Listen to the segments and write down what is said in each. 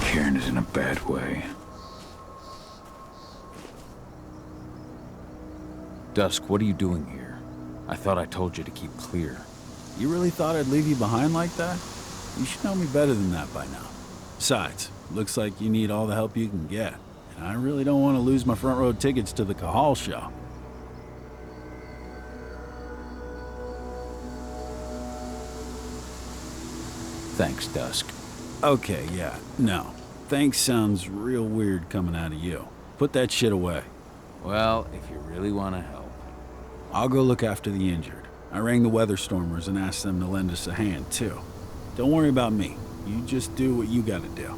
Cairn is in a bad way. Dusk, what are you doing here? I thought I told you to keep clear. You really thought I'd leave you behind like that? You should know me better than that by now. Besides, looks like you need all the help you can get. And I really don't want to lose my front row tickets to the Cahal show. Thanks, Dusk. Okay, yeah, no. Thanks sounds real weird coming out of you. Put that shit away. Well, if you really want to help. I'll go look after the injured. I rang the Weatherstormers and asked them to lend us a hand, too. Don't worry about me. You just do what you gotta do.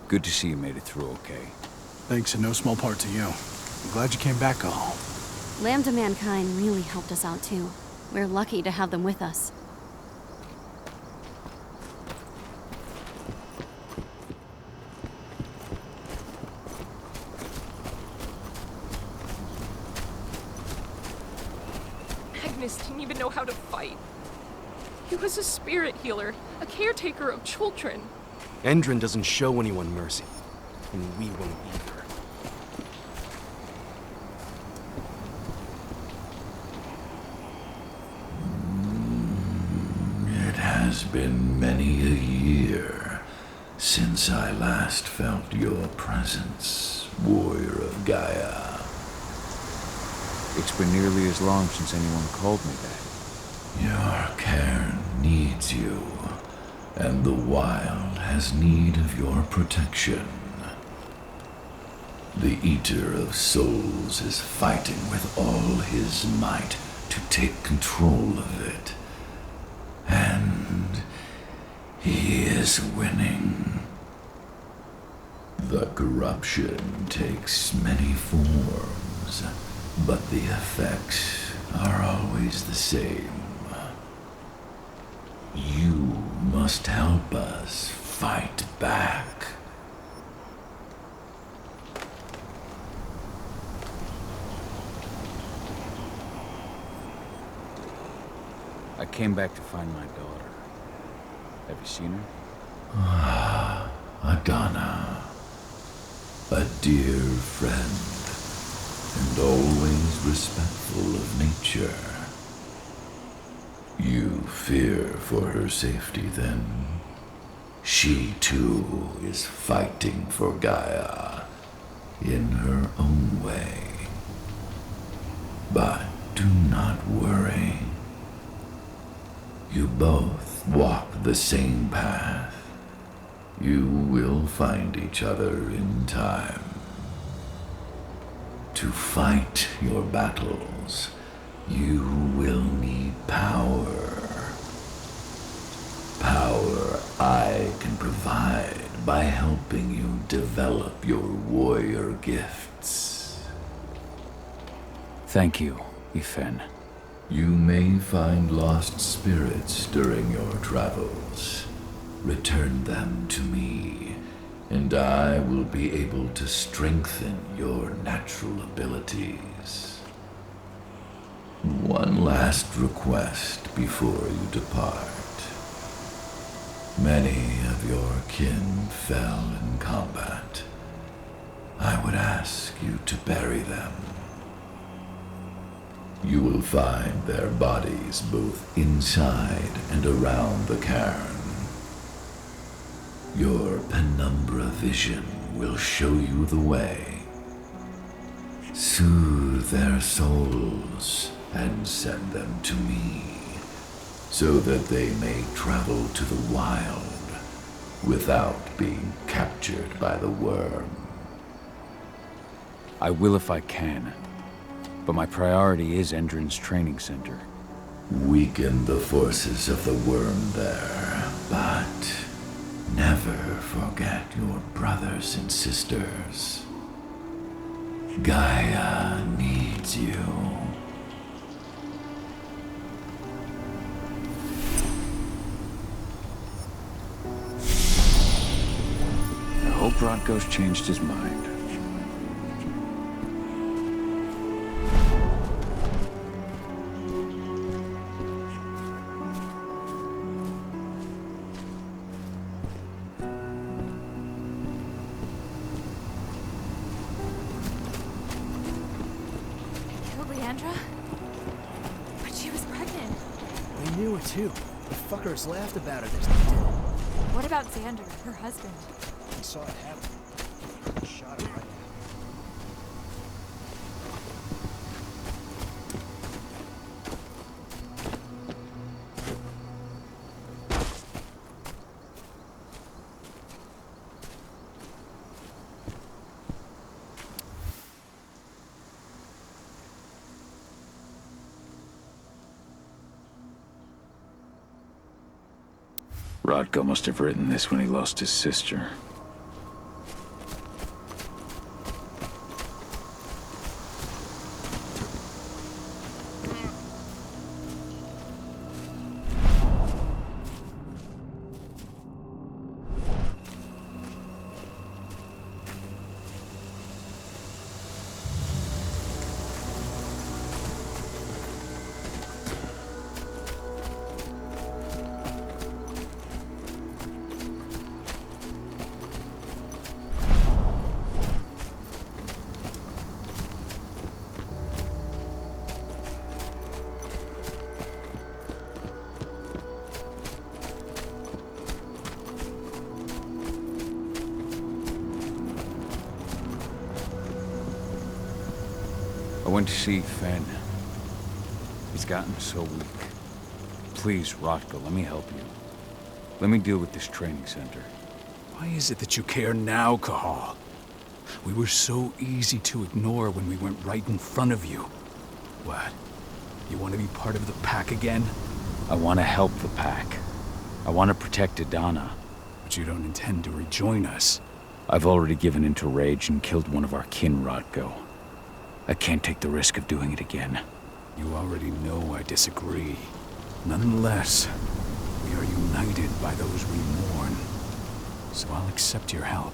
Good to see you made it through okay. Thanks in no small part to you. I'm glad you came back, Cahal. Lambda Mankind really helped us out too. We're lucky to have them with us. Magnus didn't even know how to fight. He was a spirit healer, a caretaker of children. Endrin doesn't show anyone mercy, and we won't either. It has been many a year since I last felt your presence, warrior of Gaia. It's been nearly as long since anyone called me that. Your cairn needs you, and the Wyld has need of your protection. The Eater of Souls is fighting with all his might to take control of it. And he is winning. The corruption takes many forms, but the effects are always the same. You must help us fight back. I came back to find my daughter. Have you seen her? Ah, Adana. A dear friend, and always respectful of nature. You fear for her safety, then? She, too, is fighting for Gaia, in her own way. But do not worry. You both walk the same path. You will find each other in time. To fight your battles, you will need power. Power I can provide by helping you develop your warrior gifts. Thank you, Yfen. You may find lost spirits during your travels. Return them to me, and I will be able to strengthen your natural abilities. One last request before you depart. Many of your kin fell in combat. I would ask you to bury them. You will find their bodies both inside and around the cairn. Your penumbra vision will show you the way. Soothe their souls and send them to me, so that they may travel to the Wyld without being captured by the Wyrm. I will if I can, but my priority is Endrin's training center. Weaken the forces of the Wyrm there, but never forget your brothers and sisters. Gaia needs you. hope Rodko's changed his mind. Killed Leandra? But she was pregnant. They knew it too. The fuckers laughed about it as they did. What about Xander, her husband? He saw it happen. Shot her right now. Rodko must have written this when he lost his sister. I went to see Yfen. He's gotten so weak. Please, Rodko, let me help you. Let me deal with this training center. Why is it that you care now, Cahal? We were so easy to ignore when we went right in front of you. What? You want to be part of the pack again? I want to help the pack. I want to protect Adana. But you don't intend to rejoin us. I've already given into rage and killed one of our kin, Rodko. I can't take the risk of doing it again. You already know I disagree. Nonetheless, we are united by those we mourn. So I'll accept your help.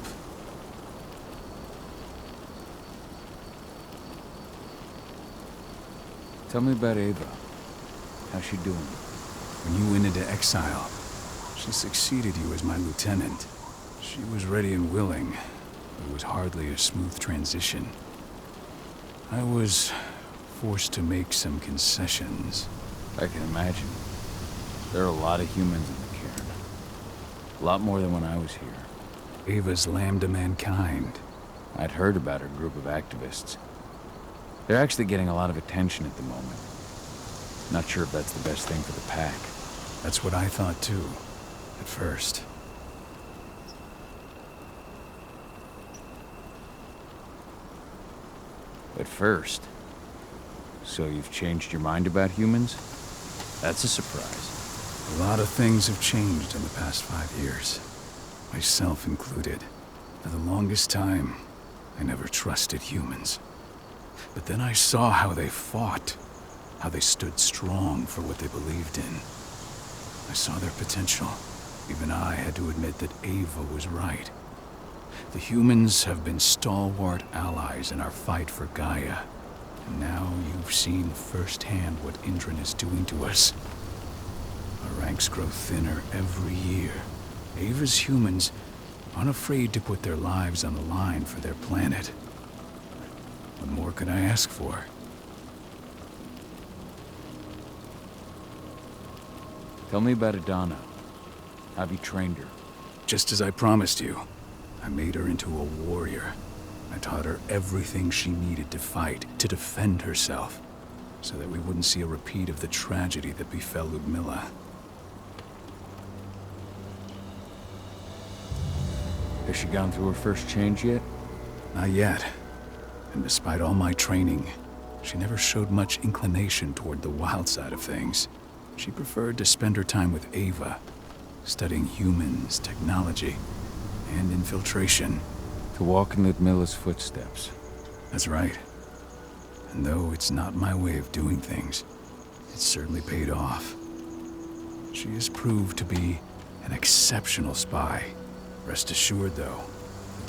Tell me about Ava. How's she doing? When you went into exile, she succeeded you as my lieutenant. She was ready and willing, but it was hardly a smooth transition. I was forced to make some concessions. I can imagine. There are a lot of humans in the cairn. A lot more than when I was here. Ava's lambda mankind. I'd heard about her group of activists. They're actually getting a lot of attention at the moment. Not sure if that's the best thing for the pack. That's what I thought too, at first. At first. So you've changed your mind about humans? That's a surprise. A lot of things have changed in the past 5 years. Myself included. For the longest time, I never trusted humans. But then I saw how they fought. How they stood strong for what they believed in. I saw their potential. Even I had to admit that Ava was right. The humans have been stalwart allies in our fight for Gaia. And now you've seen firsthand what Indran is doing to us. Our ranks grow thinner every year. Ava's humans aren't afraid to put their lives on the line for their planet. What more could I ask for? Tell me about Adana. Have you trained her? Just as I promised you, I made her into a warrior. I taught her everything she needed to fight, to defend herself, so that we wouldn't see a repeat of the tragedy that befell Ludmilla. Has she gone through her first change yet? Not yet. And despite all my training, she never showed much inclination toward the Wyld side of things. She preferred to spend her time with Ava, studying humans, technology, and infiltration. To walk in Ludmilla's footsteps. That's right. And though it's not my way of doing things, it's certainly paid off. She has proved to be an exceptional spy. Rest assured, though,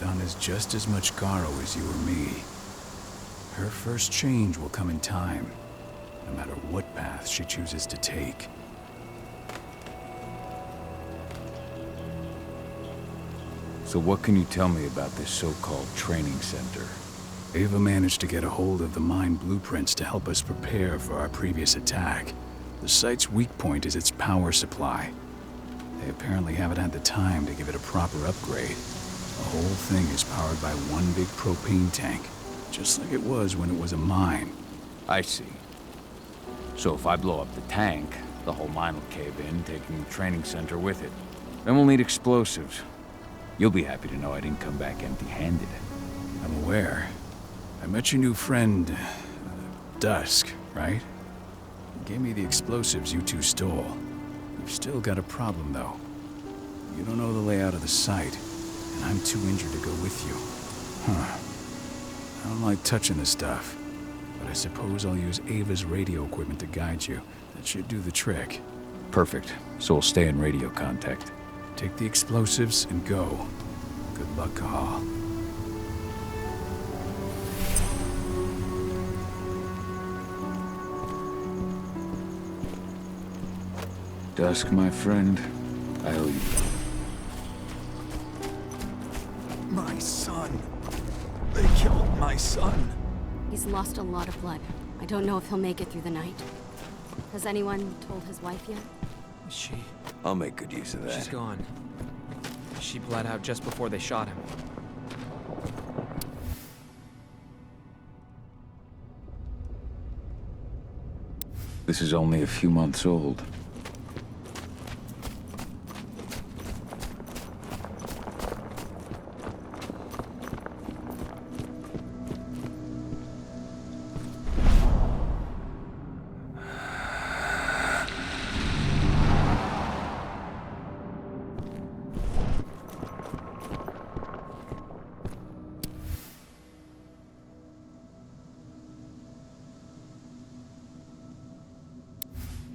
Nacon is just as much Garo as you or me. Her first change will come in time, no matter what path she chooses to take. So what can you tell me about this so-called training center? Ava managed to get a hold of the mine blueprints to help us prepare for our previous attack. The site's weak point is its power supply. They apparently haven't had the time to give it a proper upgrade. The whole thing is powered by one big propane tank, just like it was when it was a mine. I see. So if I blow up the tank, the whole mine will cave in, taking the training center with it. Then we'll need explosives. You'll be happy to know I didn't come back empty-handed. I'm aware. I met your new friend, Dusk, right? He gave me the explosives you two stole. We've still got a problem, though. You don't know the layout of the site, and I'm too injured to go with you. Huh. I don't like touching the stuff, but I suppose I'll use Ava's radio equipment to guide you. That should do the trick. Perfect. So we'll stay in radio contact. Take the explosives and go. Good luck, Cahal. Dusk, my friend, I owe you. My son. They killed my son. He's lost a lot of blood. I don't know if he'll make it through the night. Has anyone told his wife yet? I'll make good use of that. She's gone. She bled out just before they shot him. This is only a few months old.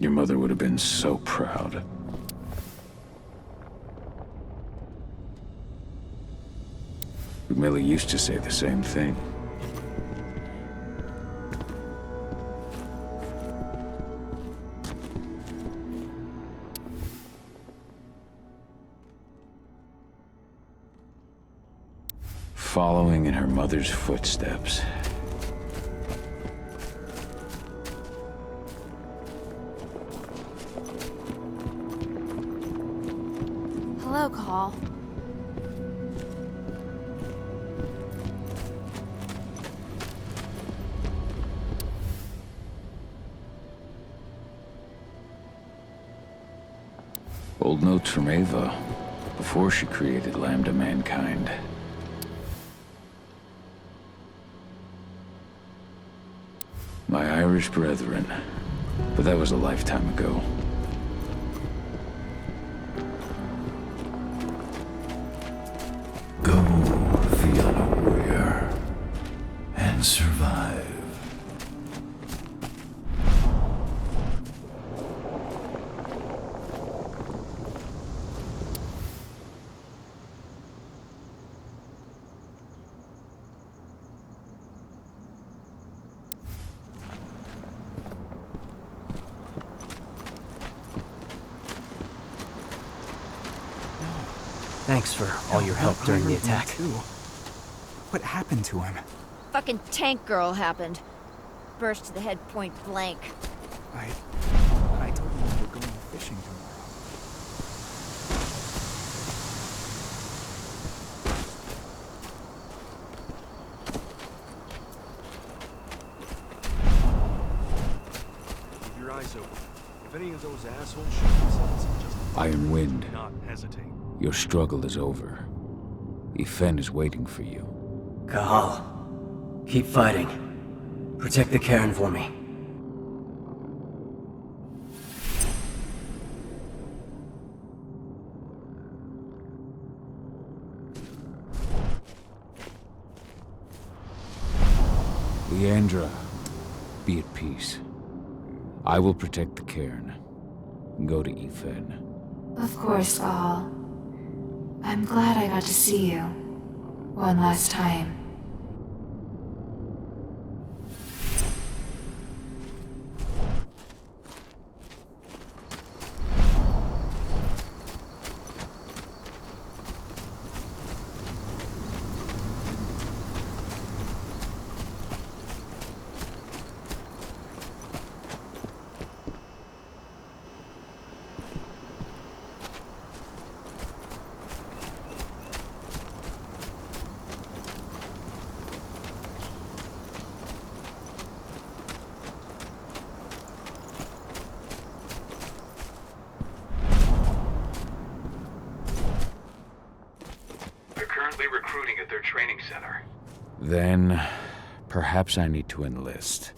Your mother would have been so proud. Millie used to say the same thing. Following in her mother's footsteps. Hello, Cahal. Old notes from Ava, before she created Lambda Mankind. My Irish brethren, but that was a lifetime ago. Go, Fiona warrior, and survive. Thanks for all your help during the attack. What happened to him? Fucking tank girl happened. Burst to the head point blank. I told him we were going fishing tomorrow. Keep your eyes open. If any of those assholes shoot themselves, just Iron Wind, do not hesitate. your struggle is over. Yfen is waiting for you. Cahal, keep fighting. Protect the Cairn for me. Leandra, be at peace. I will protect the Cairn. Go to Yfen. Of course, Cahal. I'm glad I got to see you. One last time. Recruiting at their training center. Then, perhaps I need to enlist.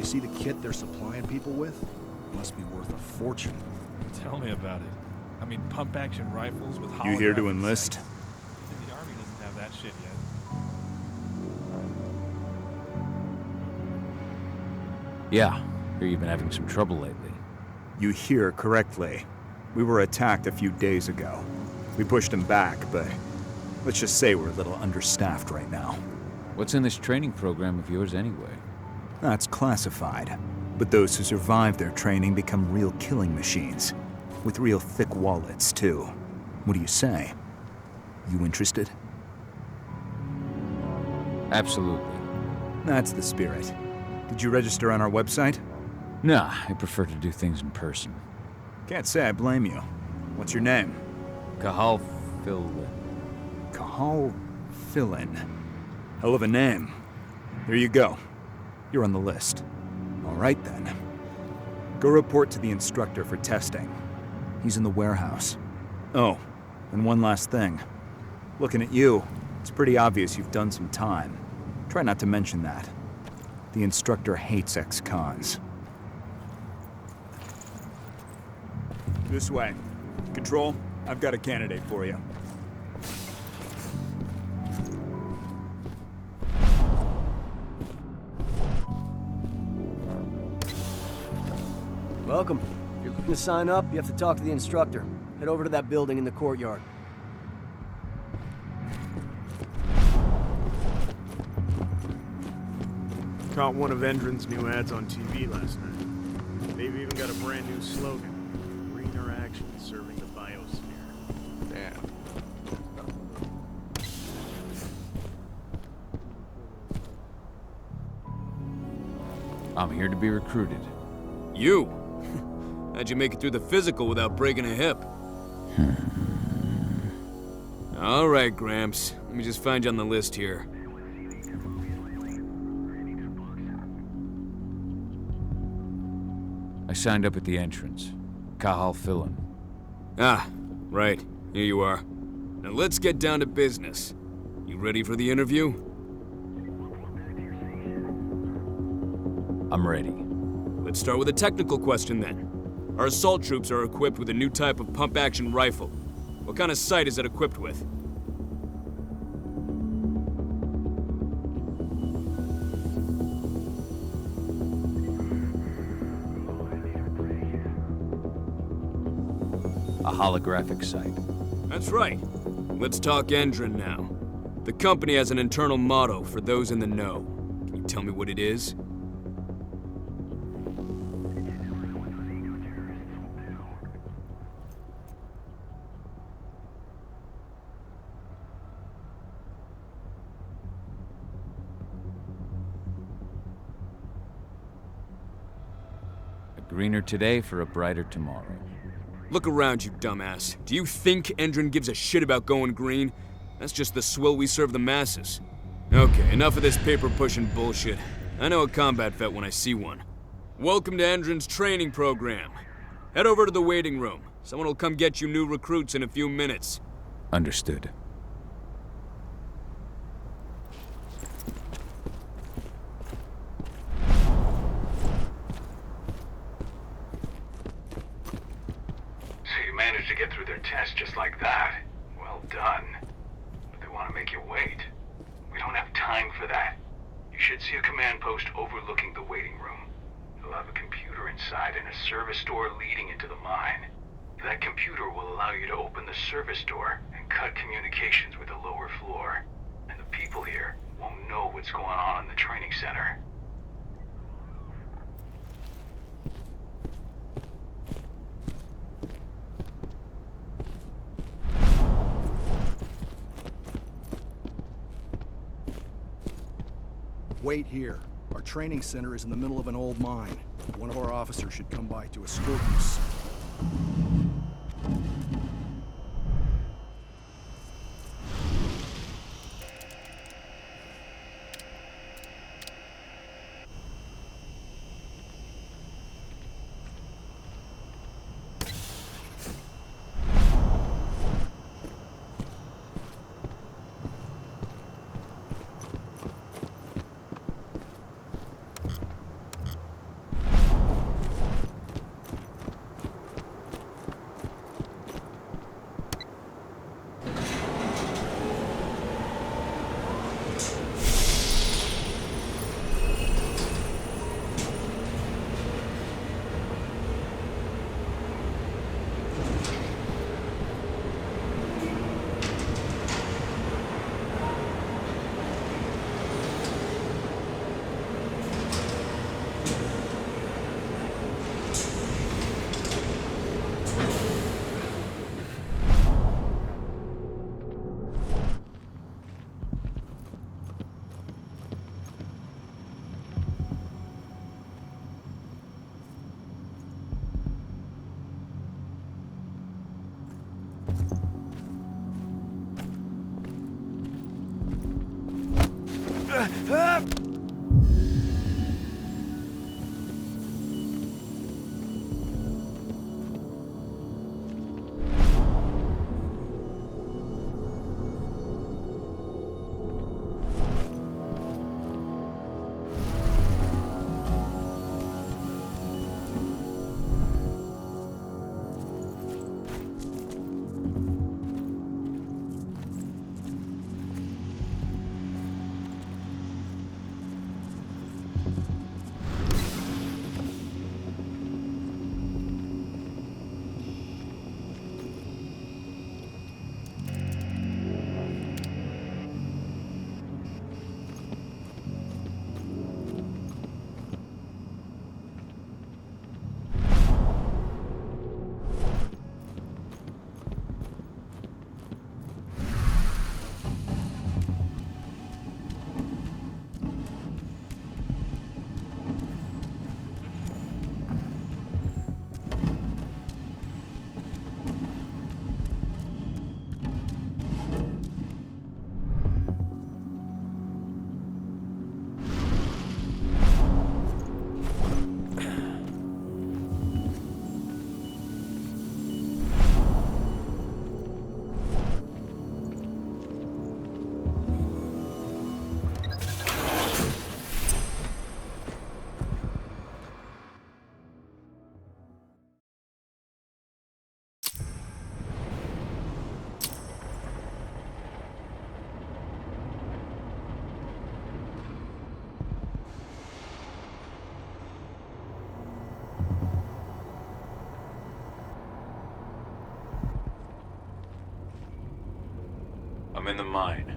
See the kit they're supplying people with? Must be worth a fortune. Tell me about it. I mean, pump-action rifles with holographic You here to enlist? sights. The Army doesn't have that shit yet. Yeah, hear you've been having some trouble lately. You hear correctly. We were attacked a few days ago. We pushed them back, but let's just say we're a little understaffed right now. What's in this training program of yours anyway? That's classified. But those who survive their training become real killing machines. With real thick wallets, too. What do you say? You interested? Absolutely. That's the spirit. Did you register on our website? Nah, I prefer to do things in person. Can't say I blame you. What's your name? Cahal Filin. Cahal Filin. Hell of a name. There you go. You're on the list. All right, then. Go report to the instructor for testing. He's in the warehouse. Oh, and one last thing. Looking at you, it's pretty obvious you've done some time. Try not to mention that. The instructor hates ex-cons. This way. Control, I've got a candidate for you. Welcome. If you're looking to sign up, you have to talk to the instructor. Head over to that building in the courtyard. Caught one of Endron's new ads on TV last night. They've even got a brand new slogan. Greener action serving the biosphere. Damn. I'm here to be recruited. You? How'd you make it through the physical without breaking a hip? All right, Gramps. Let me just find you on the list here. I signed up at the entrance. Cahal Filin. Ah, right. Here you are. Now let's get down to business. You ready for the interview? I'm ready. Let's start with a technical question then. Our assault troops are equipped with a new type of pump-action rifle. What kind of sight is it equipped with? A holographic sight. That's right. Let's talk Endron now. The company has an internal motto for those in the know. Can you tell me what it is? Greener today for a brighter tomorrow. Look around you, dumbass. Do you think Endron gives a shit about going green? That's just the swill we serve the masses. Okay, enough of this paper-pushing bullshit. I know a combat vet when I see one. Welcome to Endron's training program. Head over to the waiting room. Someone will come get you new recruits in a few minutes. Understood. So you managed to get through their test just like that. Well done. But they want to make you wait. We don't have time for that. You should see a command post overlooking the waiting room. It'll have a computer inside and a service door leading into the mine. That computer will allow you to open the service door and cut communications with the lower floor. And the people here won't know what's going on in the training center. Wait here. Our training center is in the middle of an old mine. One of our officers should come by to escort you. I'm in the mine.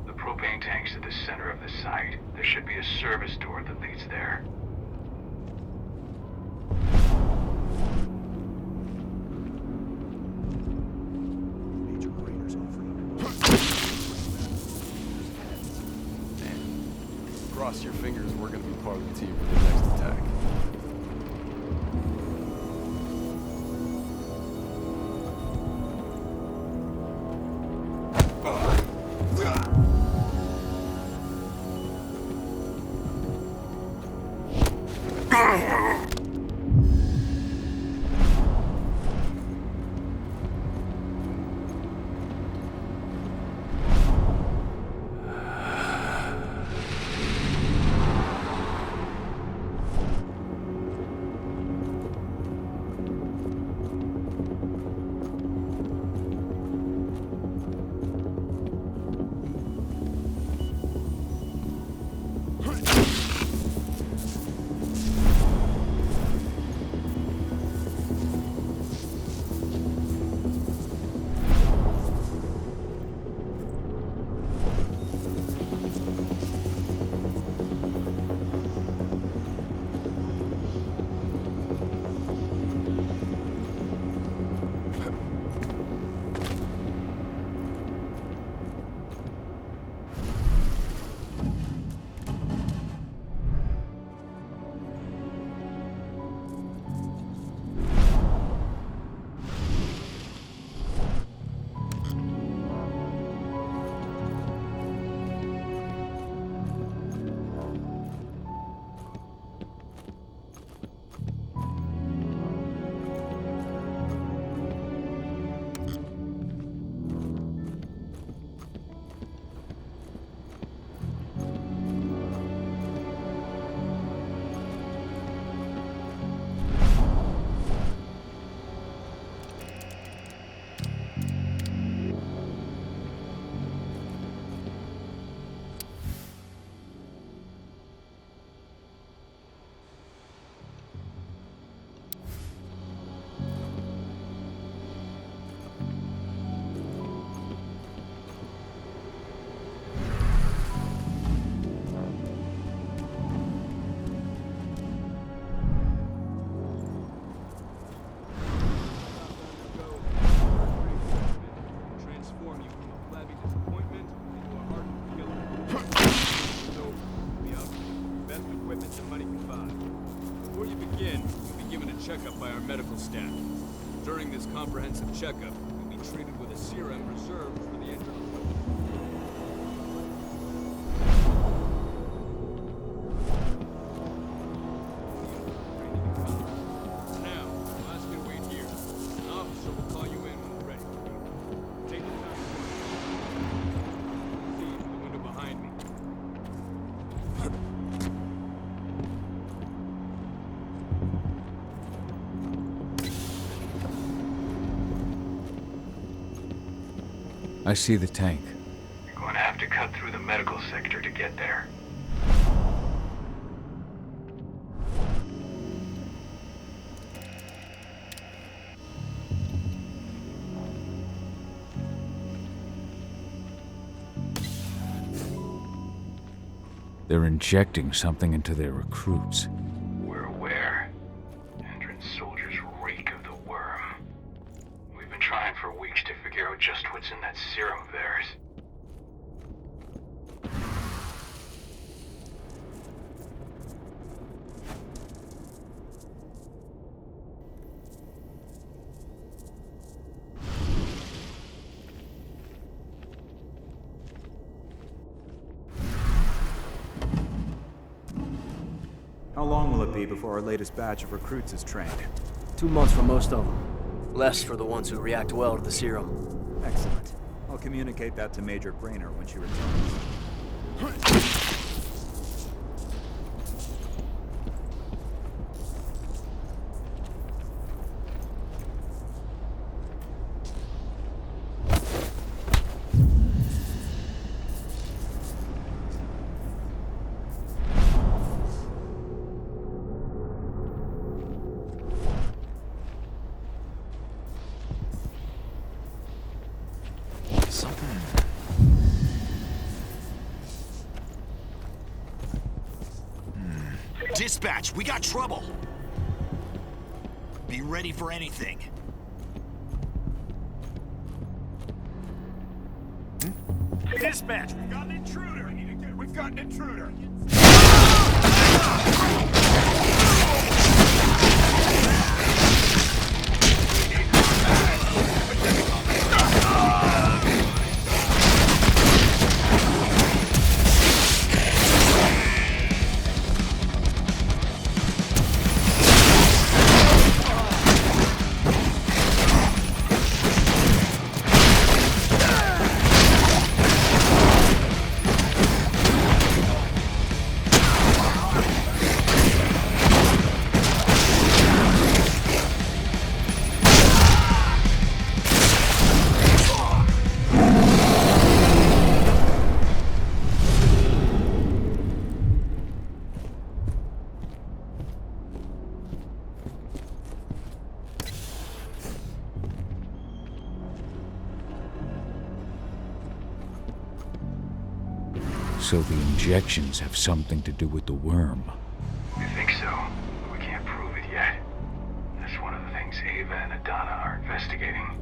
The propane tank's at the center of the site. There should be a service door that leads there. Major raiders offering. Cross your fingers, we're gonna be part of the team for the next attack. checkup by our medical staff. During this comprehensive checkup, you'll be treated with a serum reserved for the injured. Now, I'll ask you to wait here. An officer will call you in when we're ready. Take your time. See the window behind me. I see the tank. You're going to have to cut through the medical sector to get there. They're injecting something into their recruits. We're aware. Endron's soldiers reek of the Wyrm. We've been trying for weeks to figure out just what's in that serum of theirs. How long will it be before our latest batch of recruits is trained? 2 months for most of them. Less for the ones who react well to the serum. Excellent. I'll communicate that to Major Grainer when she returns. Dispatch, we got trouble. Be ready for anything. Dispatch, we got an intruder. We've got an intruder. So the injections have something to do with the Wyrm. We think so, but we can't prove it yet. That's one of the things Ava and Adana are investigating.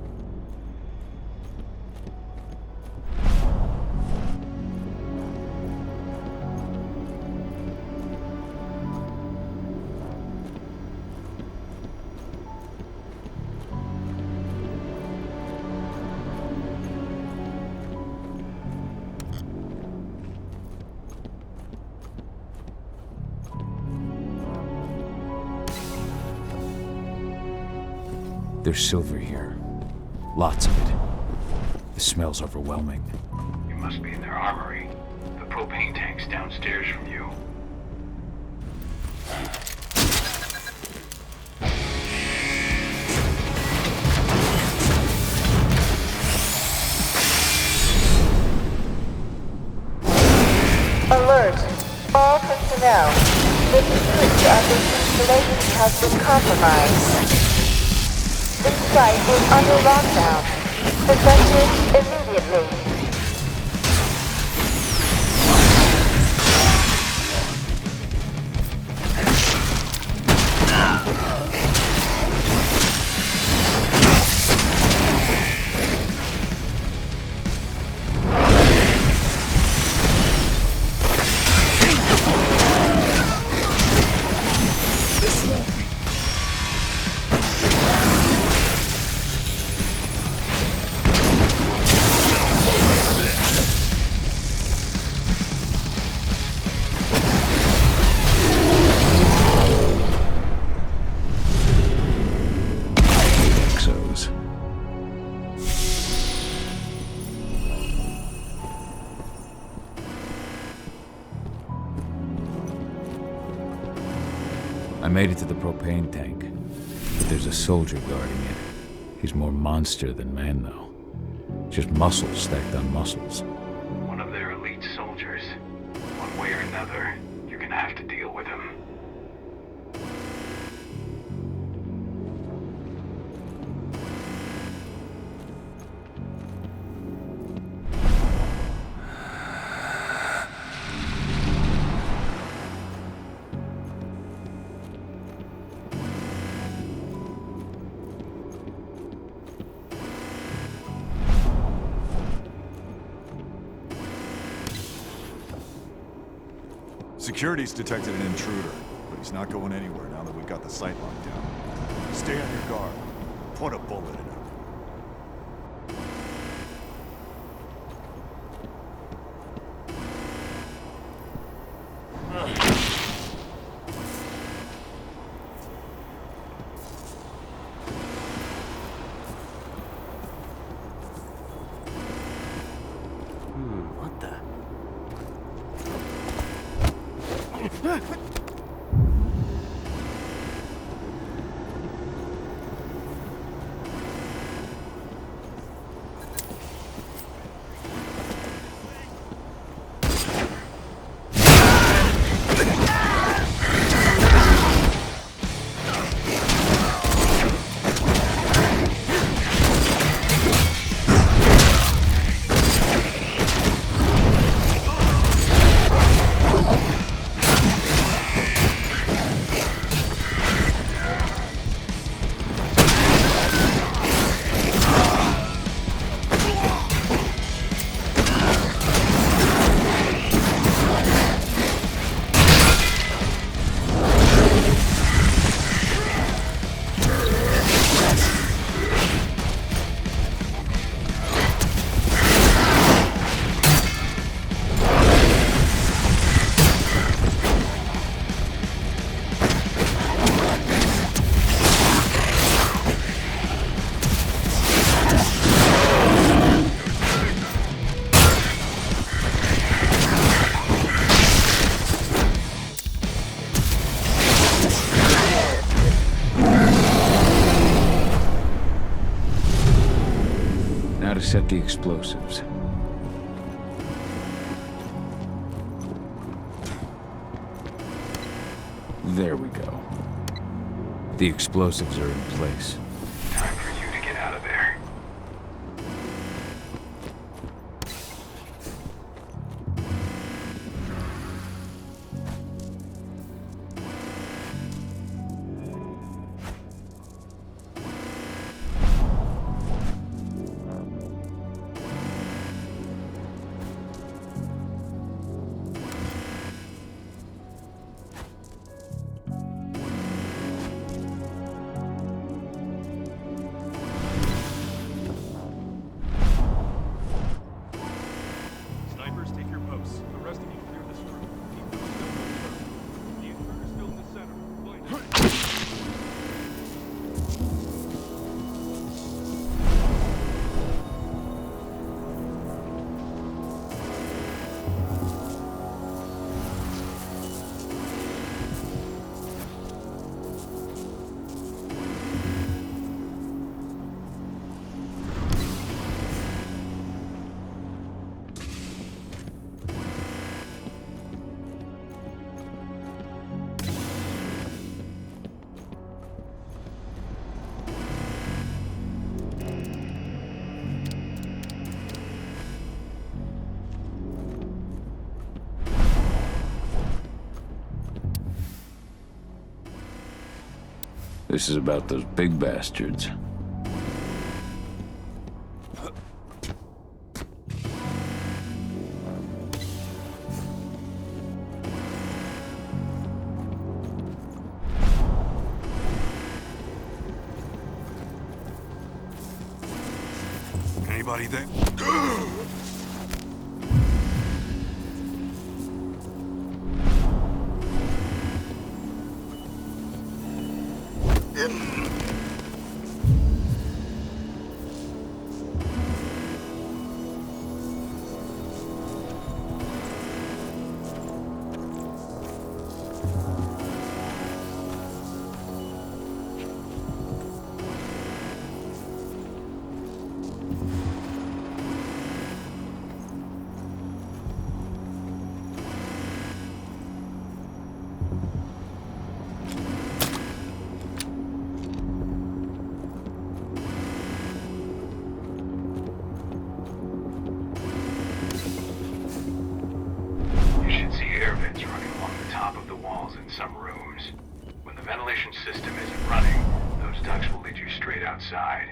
There's silver here. Lots of it. The smell's overwhelming. You must be in their armory. The propane tank's downstairs from you. Alert! All personnel. The security of this installation has been compromised. This site is under lockdown. Evacuate immediately. I made it to the propane tank. But there's a soldier guarding it. He's more monster than man, though. Just muscles stacked on muscles. One of their elite soldiers. One way or another, you're gonna have to deal with him. Security's detected an intruder, but he's not going anywhere now that we've got the site locked down. Stay on your guard. Put a bullet in him. What the? Now to set the explosives. There we go. The explosives are in place. Time for you to get out of there. Snipers, take your posts. The rest of you clear this room. Keep those still. The intruder's still in the center. Find him. This is about those big bastards. Anybody there? outside.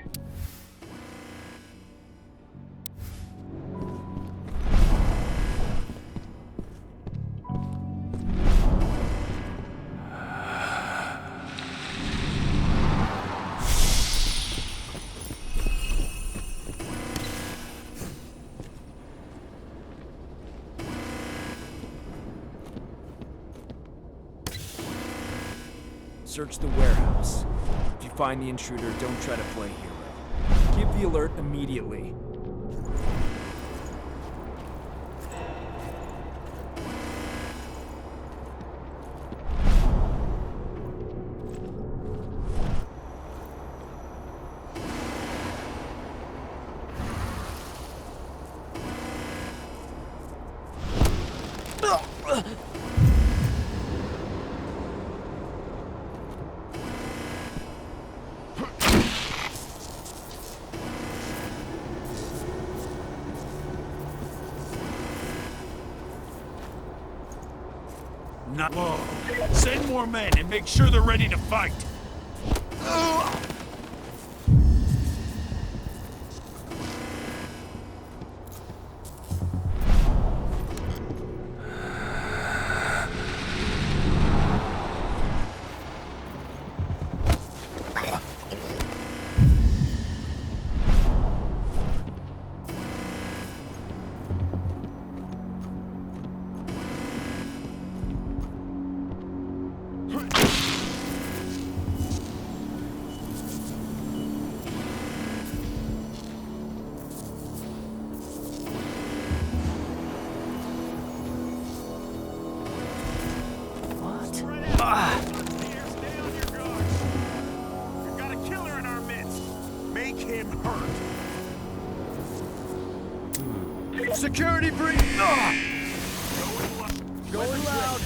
Search the warehouse. If you find the intruder, don't try to play hero. Give the alert immediately. Not whoa. Send more men and make sure they're ready to fight. Security breach! Going loud!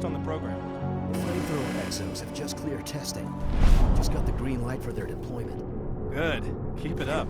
On the program. The flamethrower exos have just cleared testing. Just got the green light for their deployment. Good. Keep it up.